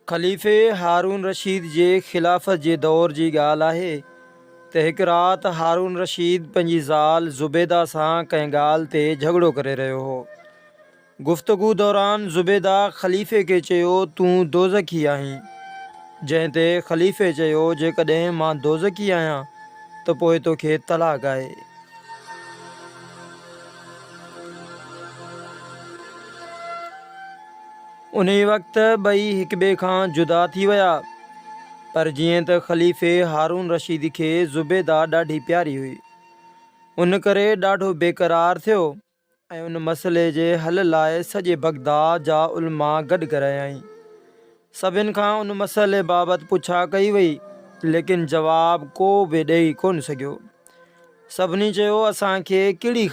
ख़लीफ़े हारून रशीद जे ख़िलाफ़त जे दौर जी ॻाल्हि आहे त हिकु राति हारून रशीद पंहिंजी ज़ाल ज़ुबैदा सां कंहिं ॻाल्हि ते झगड़ो करे रहियो हो। गुफ़्तगू दौरान ज़ुबैदा ख़लीफ़े खे चयो, तूं दोज़खी आहीं। जंहिं ते ख़लीफ़े चयो, जेकॾहिं मां दोज़खी आहियां त पोइ तोखे तलाक़ आहे। उन वक़्तु ॿई हिक ॿिए खां जुदा थी विया। पर जीअं त ख़लीफ़े हारून रशीद खे ज़ुबैदा ॾाढी प्यारी हुई, उन करे ॾाढो बेक़रार थियो ऐं उन मसइले जे हल लाइ सॼे बगदाद जा उलमा गॾु करायई। सभिनि खां उन मसइले बाबति पुछा कई वई, लेकिन जवाब को बि ॾेई कोन सघियो। सभिनी चयो, असांखे कहिड़ी